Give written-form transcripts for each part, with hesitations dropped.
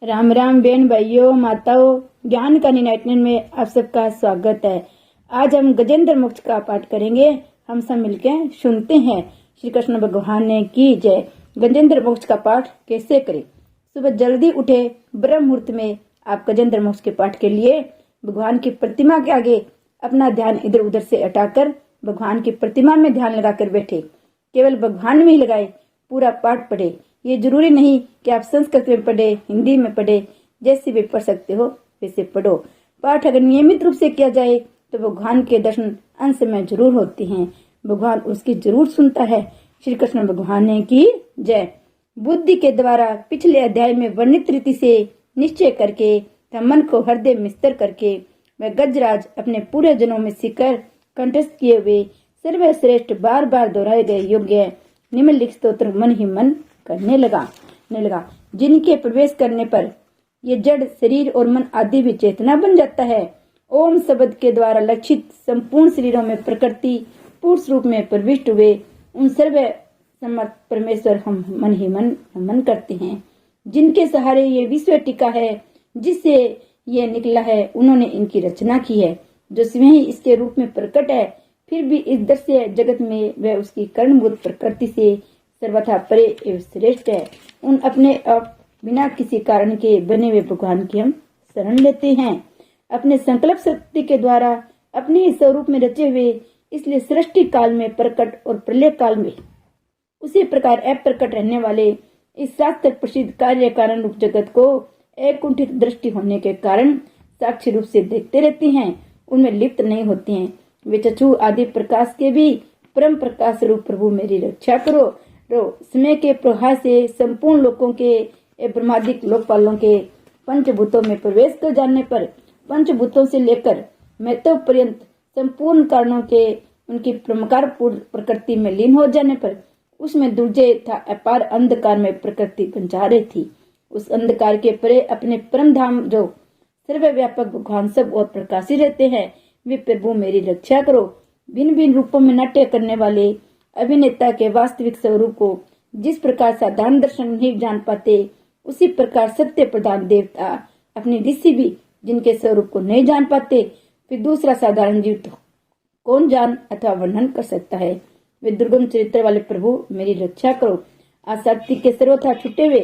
राम राम बहन भाइयों माताओं, ज्ञान का निनाटन में आप सबका स्वागत है। आज हम गजेंद्र मोक्ष का पाठ करेंगे। हम सब मिलकर सुनते हैं। श्री कृष्ण भगवान ने की जय। गजेंद्र मोक्ष का पाठ कैसे करें? सुबह जल्दी उठे, ब्रह्म मुहूर्त में आप गजेंद्र मोक्ष के पाठ के लिए भगवान की प्रतिमा के आगे अपना ध्यान इधर उधर से हटाकर भगवान की प्रतिमा में ध्यान लगाकर बैठे। केवल भगवान में ही लगाए, पूरा पाठ पढ़े। ये जरूरी नहीं कि आप संस्कृत में पढ़े, हिंदी में पढ़े, जैसे भी पढ़ सकते हो वैसे पढ़ो। पाठ अगर नियमित रूप से किया जाए तो भगवान के दर्शन अंश में जरूर होते हैं। भगवान उसकी जरूर सुनता है। श्री कृष्ण भगवान ने की जय। बुद्धि के द्वारा पिछले अध्याय में वर्णित रीति से निश्चय करके मन को हृदय में स्थिर करके वह गजराज अपने पूरे जनों में सीकर कंठस्थ किए हुए सर्वश्रेष्ठ बार बार दोहराए गए योग्य निम्नलिखित स्तोत्र मन ही मन करने लगा। जिनके प्रवेश करने पर ये जड़ शरीर और मन आदि भी चेतना बन जाता है। ओम शब्द के द्वारा लक्षित संपूर्ण शरीरों में प्रकृति पुरुष रूप में प्रविष्ट हुए उन सर्व समर्थ परमेश्वर हम मन ही मन नमन करते हैं। जिनके सहारे ये विश्व टिका है, जिससे ये निकला है, उन्होंने इनकी रचना की है। जो स्वयं ही इसके रूप में प्रकट है, फिर भी इस दृश्य जगत में वह उसकी कर्णभूत प्रकृति से सर्वथा परे एवं श्रेष्ठ है। उन अपने आप बिना किसी कारण के बने हुए भगवान की हम शरण लेते हैं। अपने संकल्प शक्ति के द्वारा अपने ही स्वरूप में रचे हुए, इसलिए सृष्टि काल में प्रकट और प्रलय काल में उसी प्रकार अप्रकट रहने वाले इस शास्त्र प्रसिद्ध कार्य कारण रूप जगत को एक कुंठित दृष्टि होने के कारण साक्षी रूप से देखते रहते हैं, उनमें लिप्त नहीं होते हैं। वे चक्षु आदि प्रकाश के भी परम प्रकाश रूप प्रभु मेरी रक्षा करो। समय के प्रवाह से संपूर्ण लोकों के ब्रह्मादिक लोकपालों के पंचभूतों में प्रवेश कर जाने पर पंचभूतों से लेकर महत्व पर्यंत संपूर्ण कारणों के उनकी प्रमकार प्रकृति में लीन हो जाने पर उसमें दुर्जय था अपार अंधकार में प्रकृति पंचा रही थी। उस अंधकार के परे अपने परम धाम जो सर्वव्यापक भगवान सब और प्रकाशी रहते हैं, वे प्रभु मेरी रक्षा करो। भिन्न भिन्न रूपों में नाट्य करने वाले अभिनेता के वास्तविक स्वरूप को जिस प्रकार साधारण दर्शन नहीं जान पाते, उसी प्रकार सत्य प्रधान देवता अपने ऋषि भी जिनके स्वरूप को नहीं जान पाते, फिर दूसरा साधारण जीव तो कौन जान अथवा वर्णन कर सकता है। वे दुर्गम चरित्र वाले प्रभु मेरी रक्षा करो। आसक्ति के सर्वथा छुटे हुए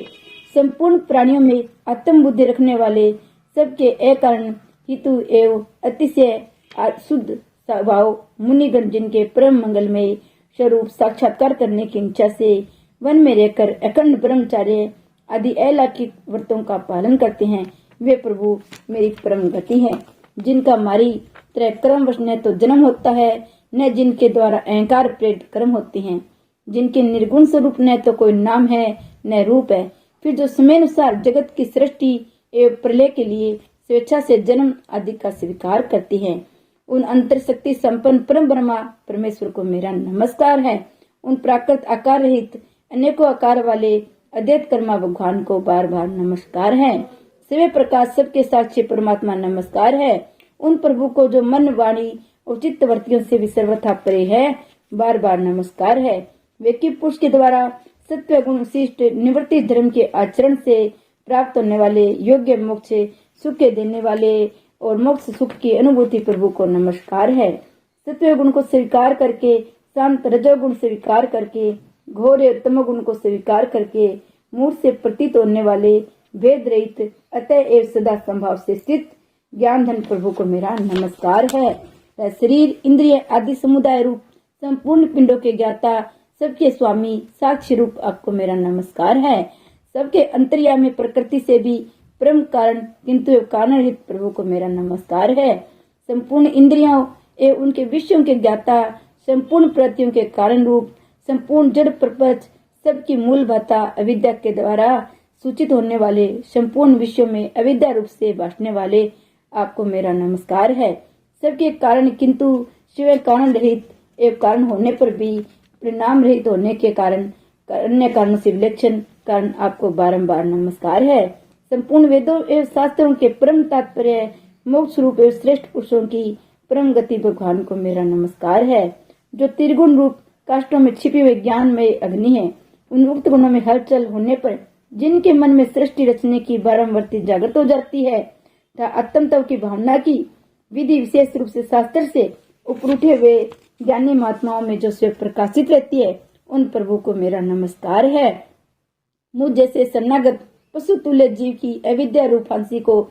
संपूर्ण प्राणियों में आत्म बुद्धि रखने वाले सबके एक कारण हितु एवं अतिशय शुद्ध स्वभाव मुनिगण जिनके परम मंगलमय स्वरूप साक्षात्कार करने की इच्छा से वन में रहकर अखंड ब्रह्मचार्य आदि अलौकिक व्रतों का पालन करते हैं, वे प्रभु मेरी परम गति है। जिनका मारी तरह कर्म वश न तो जन्म होता है, न जिनके द्वारा अहंकार प्रेरित कर्म होते हैं, जिनके निर्गुण स्वरूप न तो कोई नाम है न रूप है, फिर जो समय अनुसार जगत की सृष्टि एवं प्रलय के लिए स्वेच्छा से जन्म आदि का स्वीकार करती हैं, उन अंतर शक्ति संपन्न परम ब्रह्मा परमेश्वर को मेरा नमस्कार है। उन प्राकृत आकार रहित अनेकों आकार वाले अद्वैत कर्मा भगवान को बार बार नमस्कार है। सवे प्रकाश सबके साक्षी परमात्मा नमस्कार है। उन प्रभु को जो मन वाणी और चित्तवर्तियों से भी सर्वथा परे है, बार बार नमस्कार है। वे कि पुरुष के द्वारा सत्व गुण विशिष्ट निवृत्ति धर्म के आचरण से प्राप्त होने वाले योग्य मोक्ष सुख के देने वाले और मोक्ष सुख की अनुभूति प्रभु को नमस्कार है। सत्व गुण को स्वीकार करके, शांत रजोगुण स्वीकार करके, घोर तमोगुण को स्वीकार करके मूर्ख से प्रतीत होने वाले भेद रहित अतः एवं सदा संभाव से स्थित ज्ञान धन प्रभु को मेरा नमस्कार है। शरीर इंद्रिय आदि समुदाय रूप संपूर्ण पिंडों के ज्ञाता सबके स्वामी साक्षी रूप आपको मेरा नमस्कार है। सबके अंतर्यामी प्रकृति से भी परम कारण किंतु कारण रहित प्रभु को मेरा नमस्कार है। संपूर्ण इंद्रियों एवं उनके विषयों के ज्ञाता, संपूर्ण प्रत्ययों के कारण रूप, संपूर्ण जड़ प्रपंच सबकी मूल भाता अविद्या के द्वारा सूचित होने वाले, संपूर्ण विषयों में अविद्या रूप से भासने वाले आपको मेरा नमस्कार है। सबके कारण किंतु शिव कारण रहित एवं कारण होने पर भी परिणाम रहित होने के कारण अन्य कारणों से विलक्षण कारण आपको बारंबार नमस्कार है। संपूर्ण वेदों एवं शास्त्रों के परम तात्पर्य मोक्ष रूप एवं श्रेष्ठ पुरुषों की परम गति भगवान को मेरा नमस्कार है। जो त्रिगुण रूप काष्ठों में छिपे हुए ज्ञान में अग्नि है, उन उक्त गुणों में हलचल होने पर जिनके मन में सृष्टि रचने की बारंबारती जागृत हो जाती है तथा आत्मतत्व की भावना की विधि विशेष रूप से शास्त्र से ऊपर उठे हुए ज्ञानी महात्माओं में जो स्वयं प्रकाशित रहती है, उन प्रभु को मेरा नमस्कार है। मुझ जैसे शरणागत पशु तुल्य जीव की अविद्या रूप फांसी को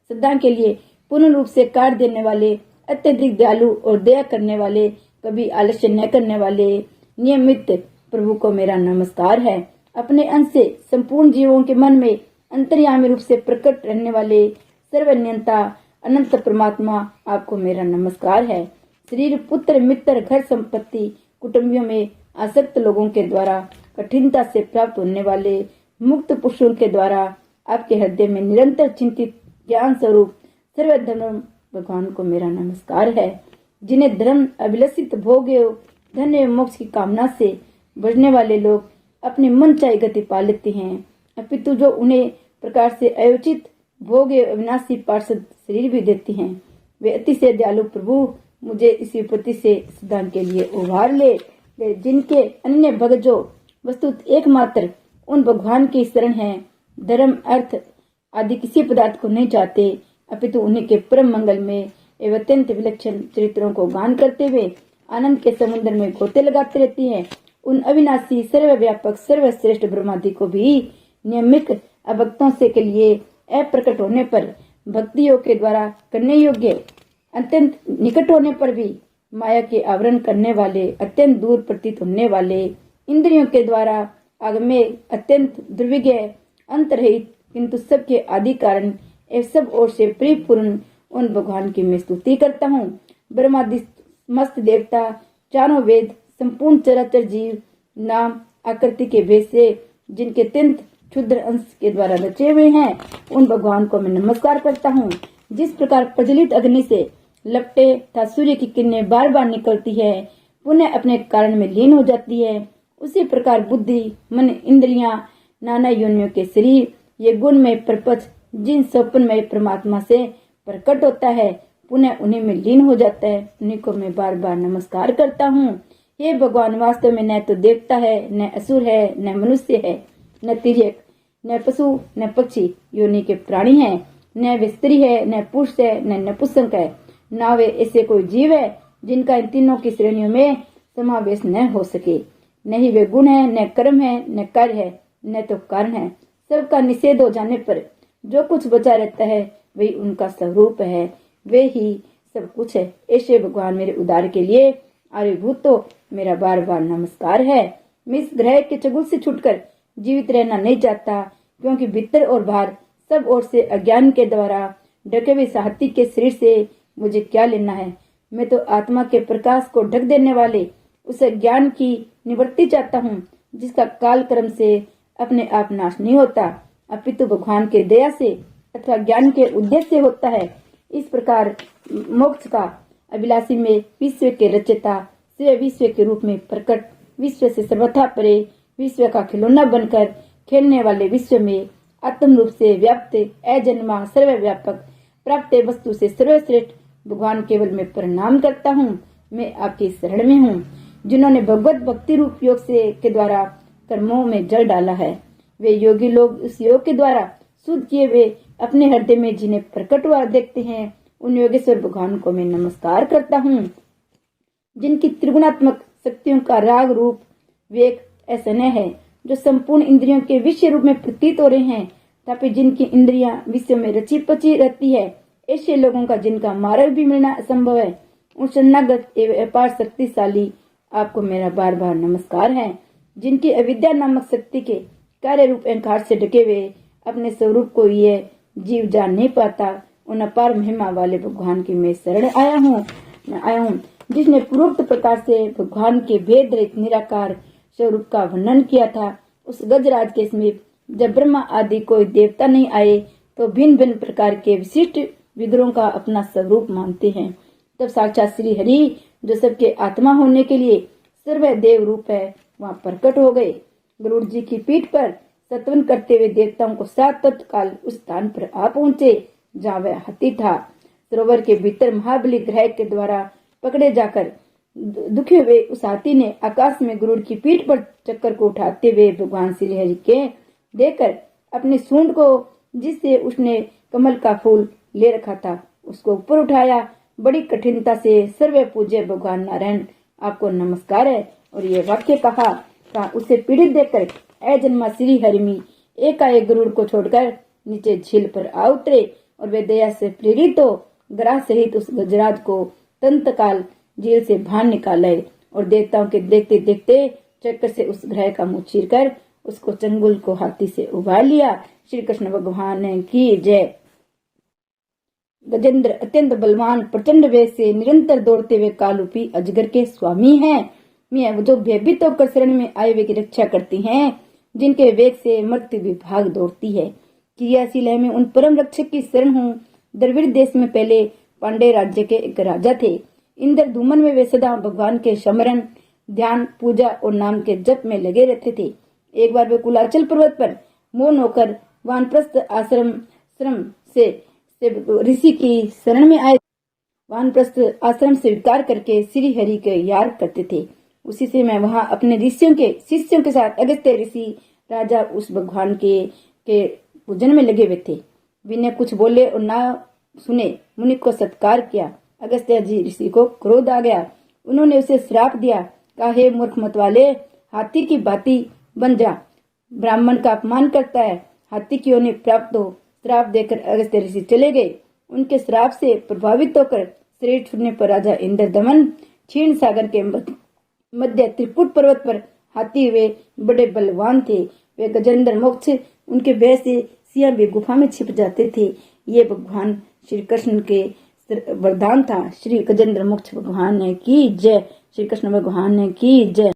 सदा के लिए पूर्ण रूप से काट देने वाले, अत्यधिक दयालु और दया करने वाले, कभी आलस्य न करने वाले नियमित प्रभु को मेरा नमस्कार है। अपने अंश से संपूर्ण जीवों के मन में अंतर्यामी रूप से प्रकट रहने वाले सर्वनियंता अनंत परमात्मा, आपको मेरा नमस्कार है। शरीर, पुत्र, मित्र, घर संपत्ति, कुटुंबियों में आसक्त लोगों के द्वारा कठिनता से प्राप्त होने वाले मुक्त पुरुषों के द्वारा आपके हृदय में निरंतर चिंतित ज्ञान स्वरूप सर्वधर्म भगवान को मेरा नमस्कार है। जिन्हें धर्म, अभिलषित भोग एवं धन एवं मोक्ष की कामना से बजने वाले लोग अपने मन चाही गति पा लेते हैं, अपितु जो उन्हें प्रकार से अयोचित भोग एवं अविनाशी पार्षद शरीर भी देती हैं, वे अतिशय दयालु प्रभु मुझे इसी प्रति से सदा के लिए उभार ले। जिनके अन्य भक्त जो वस्तुत एकमात्र उन भगवान की शरण है, धर्म, अर्थ आदि किसी पदार्थ को नहीं चाहते, अपितु उन्हीं के परम मंगल में एवं अत्यंत विलक्षण चरित्रों को गान करते हुए आनंद के समुद्र में गोते लगाते रहती है, उन अविनाशी सर्वव्यापक सर्वश्रेष्ठ ब्रह्मादि को भी नियमित अभक्तों से के लिए अप्रकट होने पर भक्ति योग के द्वारा करने योग्य, अत्यंत निकट होने पर भी माया के आवरण करने वाले, अत्यंत दूर प्रतीत होने वाले, इंद्रियों के द्वारा आगमे अत्यंत दुर्विज्ञ, अंतरहित किंतु सबके आदि कारण एवं सब ओर से परिपूर्ण उन भगवान की मैं स्तुति करता हूँ। ब्रह्मादि मस्त देवता, चारों वेद, संपूर्ण चराचर जीव, नाम आकृति के भेद से जिनके अत्यंत क्षुद्र अंश के द्वारा रचे हुए हैं, उन भगवान को मैं नमस्कार करता हूँ। जिस प्रकार प्रज्वलित अग्नि से लपटे तथा सूर्य की किरणें बार बार निकलती है, पुनः अपने कारण में लीन हो जाती है, उसी प्रकार बुद्धि, मन, इंद्रियां, नाना योनियों के शरीर, ये गुण में प्रपंच जिन स्वप्न में परमात्मा से प्रकट होता है, पुनः उन्हीं में लीन हो जाता है, उन्हीं को मैं बार बार नमस्कार करता हूँ। हे भगवान, वास्तव में न तो देवता है, न असुर है, न मनुष्य है, न तिर्यक, न पशु, न पक्षी योनि के प्राणी है, न वे स्त्री है, न पुरुष है, न नपुंसक है, न वे ऐसे कोई जीव है जिनका इन तीनों की श्रेणियों में समावेश न हो सके। न ही वे गुण है, न कर्म है, न कार्य है, न तो कारण है। सबका निषेध हो जाने पर जो कुछ बचा रहता है वही उनका स्वरूप है, वे ही सब कुछ है। ऐसे भगवान मेरे उद्धार के लिए आविर्भूत तो मेरा बार बार नमस्कार है। मैं इस ग्रह के चंगुल से छूटकर जीवित रहना नहीं चाहता, क्योंकि भीतर और बाहर सब ओर से अज्ञान के द्वारा ढके हुए हाथी के शरीर से मुझे क्या लेना है। मैं तो आत्मा के प्रकाश को ढक देने वाले उस ज्ञान की निवृत्ति चाहता हूँ, जिसका काल क्रम से अपने आप नाश नहीं होता, अपितु भगवान के दया से अथवा ज्ञान के उद्देश्य से होता है। इस प्रकार मोक्ष का अभिलाषी में विश्व के रचयिता स्वयं विश्व के रूप में प्रकट, विश्व से सर्वथा परे, विश्व का खिलौना बनकर खेलने वाले, विश्व में आत्म रूप से व्याप्त, अजन्मा, सर्वव्यापक, प्राप्त वस्तु से सर्वश्रेष्ठ भगवान केवल मैं प्रणाम करता हूँ। मैं आपकी शरण में हूँ। जिन्होंने भगवत भक्ति रूप योग से के द्वारा कर्मों में जल डाला है, वे योगी लोग उस योग के द्वारा शुद्ध किए हुए अपने हृदय में जिन्हें प्रकट हुआ देखते हैं, उन योगेश्वर भगवान को मैं नमस्कार करता हूँ। जिनकी त्रिगुणात्मक शक्तियों का राग रूप वेग ऐसा न है, जो संपूर्ण इंद्रियों के विषय रूप में प्रतीत हो रहे हैं, ताकि जिनकी इंद्रियां विश्व में रची पची रहती है, ऐसे लोगों का जिनका मार्ग भी मिलना असंभव है, उन शरणागत एवं अपार शक्तिशाली आपको मेरा बार बार नमस्कार है। जिनकी अविद्या नामक शक्ति के कार्य रूप अहंकार से ढके हुए अपने स्वरूप को ये जीव जान नहीं पाता, उन अपार महिमा वाले भगवान की मैं शरण आया हूँ, जिसने पूर्वोक्त प्रकार से भगवान के भेद रहित निराकार स्वरूप का वर्णन किया था। उस गजराज के समीप जब ब्रह्मा आदि कोई देवता नहीं आए, तो भिन्न भिन्न प्रकार के विशिष्ट विग्रहों का अपना स्वरूप मानते हैं, तब साक्षात श्री हरि, जो सबके आत्मा होने के लिए सर्वदेव रूप है, वहाँ प्रकट हो गए। गरुड़ जी की पीठ पर सत्वन करते हुए देवताओं को सात तत्काल उस स्थान पर आ पहुंचे जहाँ वह हाथी था। सरोवर के भीतर महाबली ग्रह के द्वारा पकड़े जाकर दुखे हुए उस हाथी ने आकाश में गरुड़ की पीठ पर चक्कर को उठाते हुए भगवान श्री हरि के देकर अपनी सूंड को, जिससे उसने कमल का फूल ले रखा था, उसको ऊपर उठाया। बड़ी कठिनता से सर्वे पूज्य भगवान नारायण, आपको नमस्कार है। और ये वाक्य कहा था। उसे पीड़ित देखकर ऐ जन्मा श्री हरिमी एकाएक गरुड़ को छोड़कर नीचे झील पर आ उतरे और वे दया से प्रेरित हो ग्राह सहित उस गजराज को तंतकाल झील से बाहर निकाले और देवताओं के देखते देखते चक्र से उस ग्रह का मुंह चीरकर उसको चंगुल को हाथी से उबार लिया। श्री कृष्ण भगवान की जय। गजेंद्र अत्यंत बलवान प्रचंड वेग से निरंतर दौड़ते हुए कालरूपी अजगर के स्वामी हैं। मैं जो भयभीत होकर शरण में आए हुए की रक्षा करती हैं, जिनके वेग से मृत्यु विभाग दौड़ती है। क्रियाशील है मैं उन परम रक्षक की शरण हूँ। द्रविड़ देश में पहले पांडे राज्य के एक राजा थे। इंद्र धूमन में वे सदा भगवान के स्मरण, ध्यान, पूजा और नाम के जप में लगे रहते थे। एक बार वे कुलाचल पर्वत पर मौन होकर वानप्रस्थ आश्रम से ऋषि की शरण में आए। वानप्रस्थ आश्रम से स्वीकार करके श्री हरि के याद करते थे। उसी से मैं वहां अपने ऋषियों के शिष्यों के साथ अगस्त्य ऋषि राजा उस भगवान के पूजन में लगे हुए थे। विनय कुछ बोले और ना सुने मुनि को सत्कार किया। अगस्त्य जी ऋषि को क्रोध आ गया। उन्होंने उसे श्राप दिया, कहा हे मूर्ख मत वाले, हाथी की भांति बन जा, ब्राह्मण का अपमान करता है, हाथी की योनि प्राप्त हो। श्राप देकर अगस्त्य ऋषि चले गए। उनके श्राप से प्रभावित होकर शरीर छूटने पर राजा इंद्र दमन क्षीण सागर के मध्य त्रिपुट पर्वत पर हाथी वे बड़े बलवान थे। वे गजेंद्र मोक्ष, उनके भय से सिंह भी गुफा में छिप जाते थे। ये भगवान श्री कृष्ण के वरदान था। श्री गजेंद्र मोक्ष भगवान की जय। श्री कृष्ण भगवान की जय।